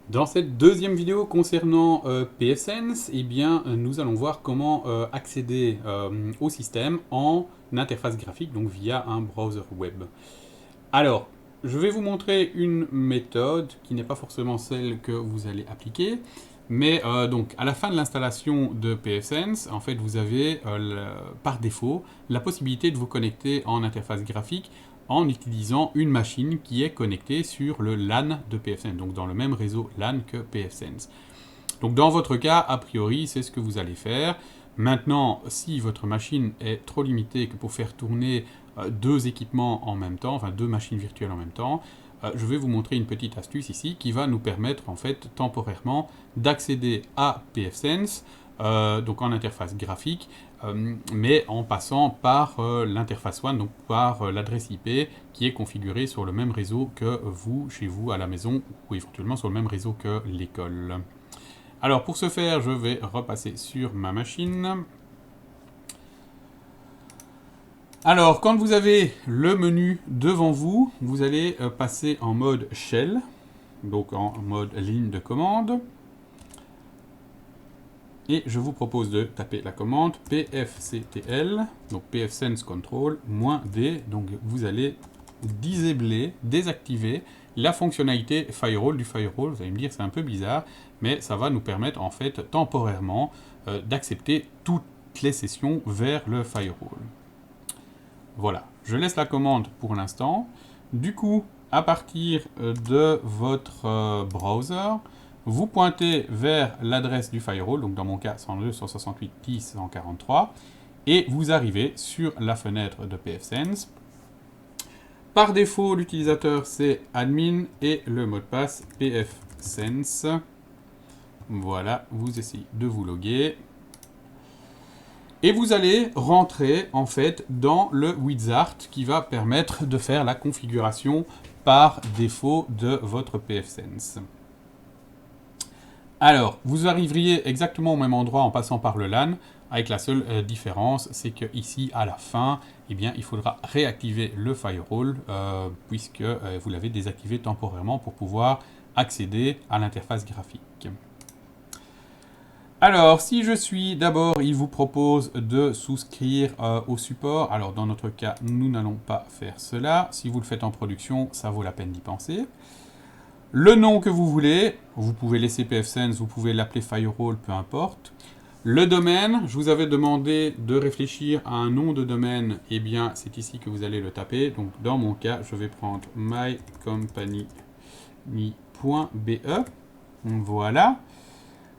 Dans cette deuxième vidéo concernant pfSense, eh bien, nous allons voir comment accéder au système en interface graphique, donc via un browser web. Alors, je vais vous montrer une méthode qui n'est pas forcément celle que vous allez appliquer, mais donc à la fin de l'installation de pfSense, en fait, vous avez par défaut la possibilité de vous connecter en interface graphique en utilisant une machine qui est connectée sur le LAN de pfSense, donc dans le même réseau LAN que pfSense. Donc dans votre cas, a priori, c'est ce que vous allez faire. Maintenant, si votre machine est trop limitée que pour faire tourner deux équipements en même temps, enfin deux machines virtuelles en même temps, je vais vous montrer une petite astuce ici qui va nous permettre en fait temporairement d'accéder à pfSense, donc en interface graphique, mais en passant par l'interface WAN, donc par l'adresse IP qui est configurée sur le même réseau que vous, chez vous, à la maison, ou éventuellement sur le même réseau que l'école. Alors pour ce faire, je vais repasser sur ma machine. Alors quand vous avez le menu devant vous, vous allez passer en mode shell, donc en mode ligne de commande. Et je vous propose de taper la commande pfctl, donc pfSense control -d, donc vous allez désactiver la fonctionnalité firewall du firewall. Vous allez me dire c'est un peu bizarre, mais ça va nous permettre en fait temporairement d'accepter toutes les sessions vers le firewall. Voilà, je laisse la commande pour l'instant. Du coup, à partir de votre browser, vous pointez vers l'adresse du firewall, donc dans mon cas 102.168.10.143, et vous arrivez sur la fenêtre de pfSense. Par défaut, l'utilisateur c'est admin et le mot de passe pfSense. Voilà, vous essayez de vous loguer. Et vous allez rentrer en fait dans le wizard qui va permettre de faire la configuration par défaut de votre pfSense. Alors, vous arriveriez exactement au même endroit en passant par le LAN, avec la seule différence, c'est que ici à la fin, eh bien, il faudra réactiver le firewall puisque vous l'avez désactivé temporairement pour pouvoir accéder à l'interface graphique. Alors, si je suis, d'abord, il vous propose de souscrire au support. Alors, dans notre cas, nous n'allons pas faire cela. Si vous le faites en production, ça vaut la peine d'y penser. Le nom que vous voulez, vous pouvez laisser pfSense, vous pouvez l'appeler firewall, peu importe. Le domaine, je vous avais demandé de réfléchir à un nom de domaine. Eh bien, c'est ici que vous allez le taper. Donc, dans mon cas, je vais prendre mycompany.be. Voilà.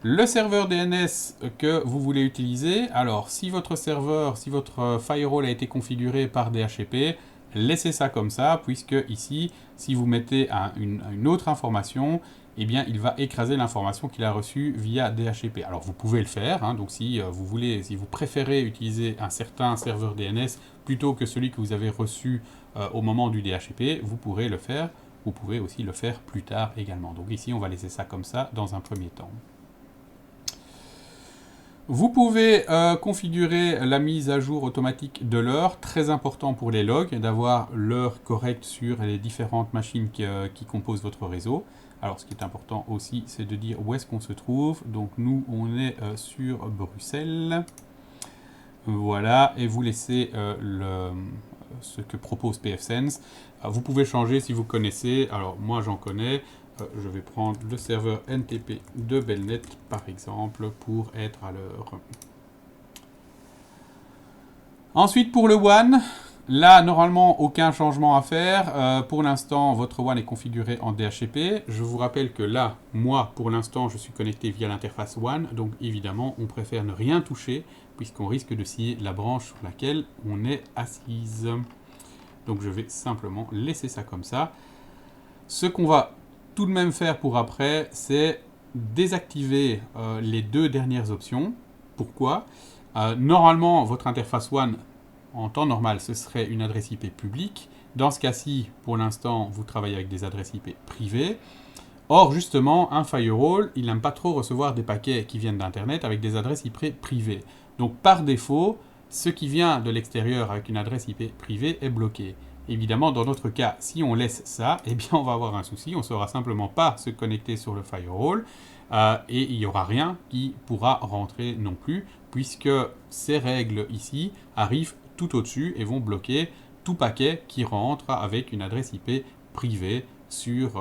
Le serveur DNS que vous voulez utiliser, alors si votre serveur, si votre firewall a été configuré par DHCP, laissez ça comme ça, puisque ici, si vous mettez une autre information, eh bien il va écraser l'information qu'il a reçue via DHCP. Alors vous pouvez le faire, hein, donc si vous préférez utiliser un certain serveur DNS plutôt que celui que vous avez reçu au moment du DHCP, vous pourrez le faire. Vous pouvez aussi le faire plus tard également. Donc ici, on va laisser ça comme ça dans un premier temps. Vous pouvez configurer la mise à jour automatique de l'heure, très important pour les logs, d'avoir l'heure correcte sur les différentes machines qui composent votre réseau. Alors ce qui est important aussi, c'est de dire où est-ce qu'on se trouve. Donc nous, on est sur Bruxelles. Voilà, et vous laissez ce que propose pfSense. Vous pouvez changer si vous connaissez. Alors moi j'en connais. Je vais prendre le serveur NTP de Belnet par exemple pour être à l'heure. Ensuite pour le WAN, là normalement aucun changement à faire. Pour l'instant votre WAN est configuré en DHCP. Je vous rappelle que là, moi pour l'instant je suis connecté via l'interface WAN, donc évidemment on préfère ne rien toucher puisqu'on risque de scier la branche sur laquelle on est assise. Donc je vais simplement laisser ça comme ça. Ce qu'on va tout de même faire pour après, c'est désactiver les deux dernières options. Pourquoi normalement, votre interface WAN, en temps normal, ce serait une adresse IP publique. Dans ce cas-ci, pour l'instant, vous travaillez avec des adresses IP privées. Or, justement, un firewall, il n'aime pas trop recevoir des paquets qui viennent d'Internet avec des adresses IP privées. Donc, par défaut, ce qui vient de l'extérieur avec une adresse IP privée est bloqué. Évidemment, dans notre cas, si on laisse ça, eh bien, on va avoir un souci. On ne saura simplement pas se connecter sur le firewall et il n'y aura rien qui pourra rentrer non plus, puisque ces règles ici arrivent tout au-dessus et vont bloquer tout paquet qui rentre avec une adresse IP privée sur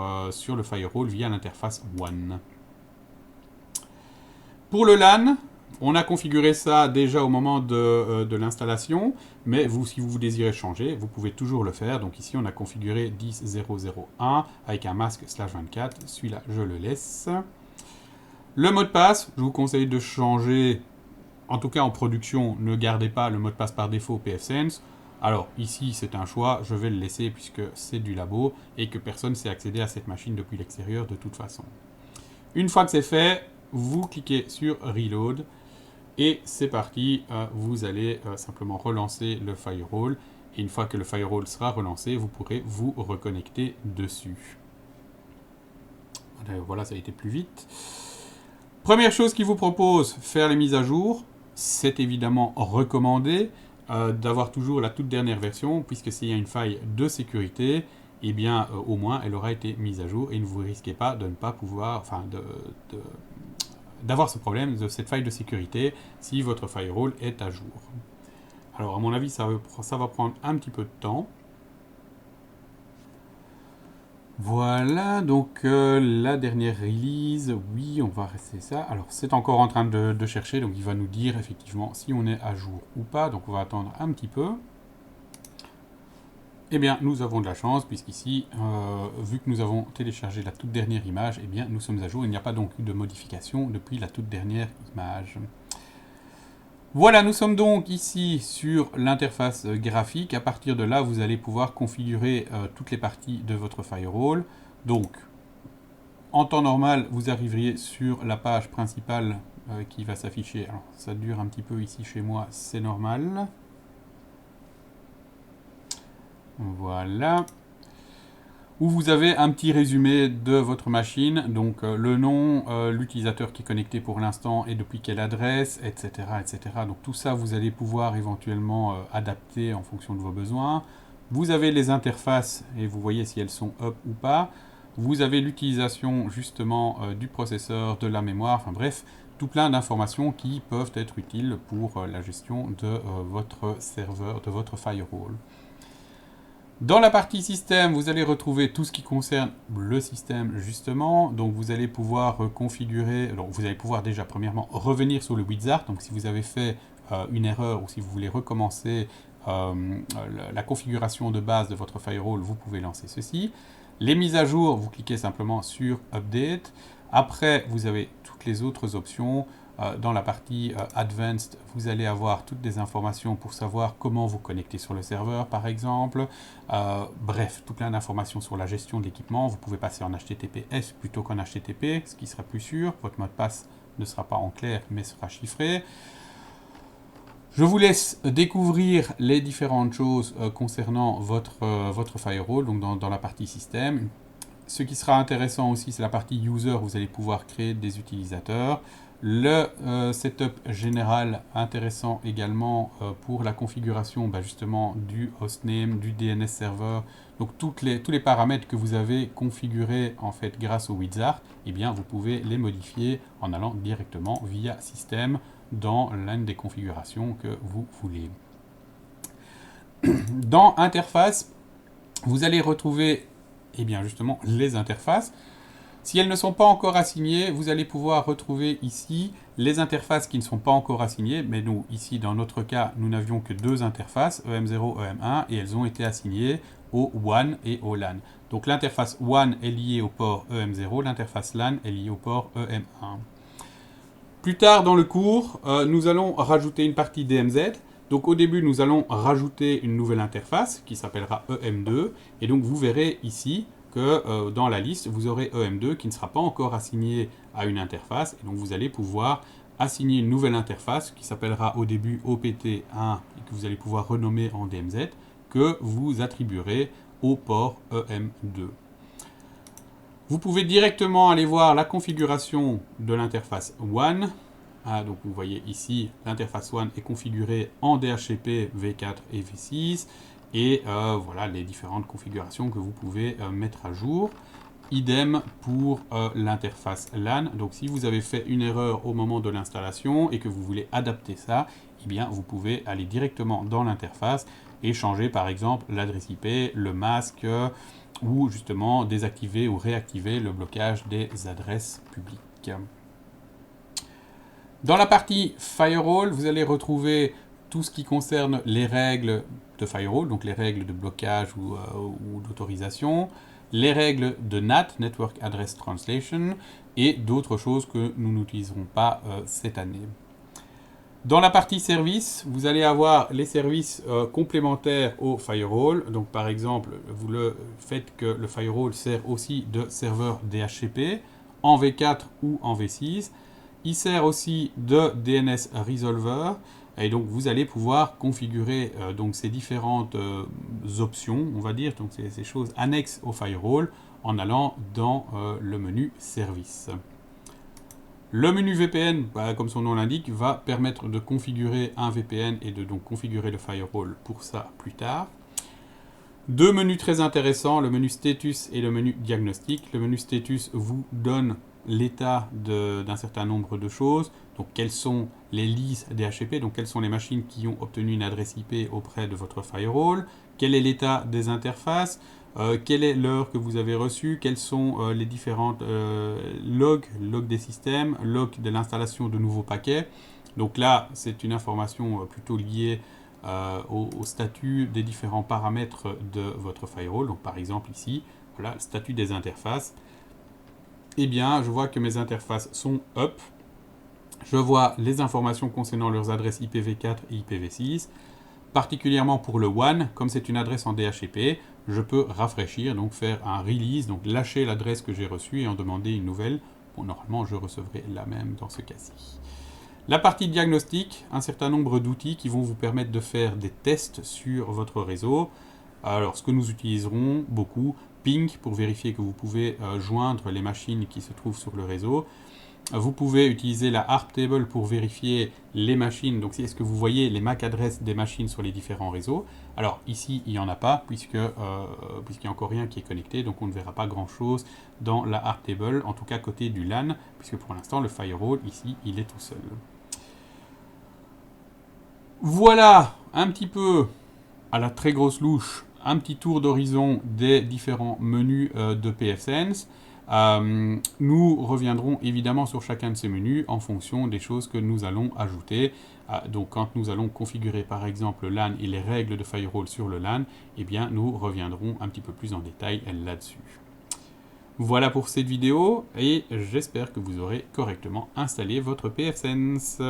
le firewall via l'interface WAN. Pour le LAN, on a configuré ça déjà au moment de l'installation, mais si vous désirez changer, vous pouvez toujours le faire. Donc ici, on a configuré 10.0.0.1 avec un masque /24. Celui-là, je le laisse. Le mot de passe, je vous conseille de changer, en tout cas en production, ne gardez pas le mot de passe par défaut pfSense. Alors ici, c'est un choix, je vais le laisser puisque c'est du labo et que personne ne sait accéder à cette machine depuis l'extérieur de toute façon. Une fois que c'est fait, vous cliquez sur Reload. Et c'est parti, vous allez simplement relancer le firewall. Et une fois que le firewall sera relancé, vous pourrez vous reconnecter dessus. Voilà, ça a été plus vite. Première chose qu'il vous propose, faire les mises à jour. C'est évidemment recommandé d'avoir toujours la toute dernière version, puisque s'il y a une faille de sécurité, eh bien au moins elle aura été mise à jour et ne vous risquez pas de ne pas pouvoir, d'avoir ce problème de cette faille de sécurité si votre firewall est à jour. Alors à mon avis ça va prendre un petit peu de temps. Voilà, donc la dernière release, oui, on va rester ça. Alors c'est encore en train de chercher, donc il va nous dire effectivement si on est à jour ou pas, donc on va attendre un petit peu. Eh bien, nous avons de la chance, puisqu'ici, vu que nous avons téléchargé la toute dernière image, eh bien, nous sommes à jour. Il n'y a pas donc eu de modification depuis la toute dernière image. Voilà, nous sommes donc ici sur l'interface graphique. À partir de là, vous allez pouvoir configurer toutes les parties de votre firewall. Donc, en temps normal, vous arriveriez sur la page principale qui va s'afficher. Alors, ça dure un petit peu ici chez moi, c'est normal. Voilà. Où vous avez un petit résumé de votre machine, donc le nom, l'utilisateur qui est connecté pour l'instant et depuis quelle adresse, etc., etc. Donc tout ça, vous allez pouvoir éventuellement adapter en fonction de vos besoins. Vous avez les interfaces et vous voyez si elles sont up ou pas. Vous avez l'utilisation justement du processeur, de la mémoire, enfin bref, tout plein d'informations qui peuvent être utiles pour la gestion de votre serveur, de votre firewall. Dans la partie système, vous allez retrouver tout ce qui concerne le système justement. Donc vous allez pouvoir configurer, alors vous allez pouvoir déjà premièrement revenir sur le wizard. Donc si vous avez fait une erreur ou si vous voulez recommencer la configuration de base de votre firewall, vous pouvez lancer ceci. Les mises à jour, vous cliquez simplement sur Update. Après, vous avez toutes les autres options. Dans la partie Advanced, vous allez avoir toutes les informations pour savoir comment vous connecter sur le serveur, par exemple. Bref, tout plein d'informations sur la gestion de l'équipement. Vous pouvez passer en HTTPS plutôt qu'en HTTP, ce qui sera plus sûr. Votre mot de passe ne sera pas en clair, mais sera chiffré. Je vous laisse découvrir les différentes choses concernant votre firewall, donc dans la partie système. Ce qui sera intéressant aussi, c'est la partie user. Vous allez pouvoir créer des utilisateurs. Le setup général intéressant également pour la configuration justement du hostname, du DNS server. Donc tous les paramètres que vous avez configurés en fait grâce au wizard, eh bien vous pouvez les modifier en allant directement via système dans l'une des configurations que vous voulez. Dans interface, vous allez retrouver bien justement les interfaces. Si elles ne sont pas encore assignées, vous allez pouvoir retrouver ici les interfaces qui ne sont pas encore assignées. Mais nous, ici, dans notre cas, nous n'avions que deux interfaces, EM0, EM1, et elles ont été assignées au WAN et au LAN. Donc l'interface WAN est liée au port EM0, l'interface LAN est liée au port EM1. Plus tard dans le cours, nous allons rajouter une partie DMZ. Donc au début, nous allons rajouter une nouvelle interface qui s'appellera EM2. Et donc vous verrez ici que dans la liste, vous aurez EM2 qui ne sera pas encore assigné à une interface. Et donc vous allez pouvoir assigner une nouvelle interface qui s'appellera au début OPT1 et que vous allez pouvoir renommer en DMZ, que vous attribuerez au port EM2. Vous pouvez directement aller voir la configuration de l'interface WAN. Donc vous voyez ici, l'interface WAN est configurée en DHCP V4 et V6. et voilà les différentes configurations que vous pouvez mettre à jour. Idem pour l'interface LAN. Donc si vous avez fait une erreur au moment de l'installation et que vous voulez adapter ça, eh bien vous pouvez aller directement dans l'interface et changer par exemple l'adresse IP, le masque ou justement désactiver ou réactiver le blocage des adresses publiques. Dans la partie Firewall, vous allez retrouver tout ce qui concerne les règles de Firewall, donc les règles de blocage ou d'autorisation, les règles de NAT, Network Address Translation, et d'autres choses que nous n'utiliserons pas cette année. Dans la partie service, vous allez avoir les services complémentaires au firewall. Donc par exemple, vous le faites que le firewall sert aussi de serveur DHCP en V4 ou en V6. Il sert aussi de DNS Resolver. Et donc vous allez pouvoir configurer donc ces différentes options, on va dire, donc ces choses annexes au firewall en allant dans le menu service. Le menu VPN, comme son nom l'indique, va permettre de configurer un VPN et de donc configurer le firewall pour ça plus tard. Deux menus très intéressants, le menu status et le menu diagnostic. Le menu status vous donne l'état d'un certain nombre de choses. Donc quelles sont les leases DHCP, donc quelles sont les machines qui ont obtenu une adresse IP auprès de votre firewall, quel est l'état des interfaces, quelle est l'heure que vous avez reçue, quels sont les différentes logs des systèmes, logs de l'installation de nouveaux paquets. Donc là, c'est une information plutôt liée au statut des différents paramètres de votre firewall. Donc par exemple ici, voilà, le statut des interfaces. Eh bien, je vois que mes interfaces sont up. Je vois les informations concernant leurs adresses IPv4 et IPv6. Particulièrement pour le WAN, comme c'est une adresse en DHCP, je peux rafraîchir, donc faire un release, donc lâcher l'adresse que j'ai reçue et en demander une nouvelle. Bon, normalement, je recevrai la même dans ce cas-ci. La partie diagnostic, un certain nombre d'outils qui vont vous permettre de faire des tests sur votre réseau. Alors, ce que nous utiliserons beaucoup, Ping, pour vérifier que vous pouvez joindre les machines qui se trouvent sur le réseau. Vous pouvez utiliser la ARP Table pour vérifier les machines. Donc, est-ce que vous voyez les MAC adresses des machines sur les différents réseaux? Alors, ici, il n'y en a pas, puisqu'il n'y a encore rien qui est connecté. Donc, on ne verra pas grand-chose dans la ARP Table, en tout cas côté du LAN, puisque pour l'instant, le firewall, ici, il est tout seul. Voilà, un petit peu, à la très grosse louche, un petit tour d'horizon des différents menus de pfSense. Nous reviendrons évidemment sur chacun de ces menus en fonction des choses que nous allons ajouter. Donc quand nous allons configurer par exemple le LAN et les règles de firewall sur le LAN, eh bien nous reviendrons un petit peu plus en détail là-dessus. Voilà pour cette vidéo et j'espère que vous aurez correctement installé votre pfSense.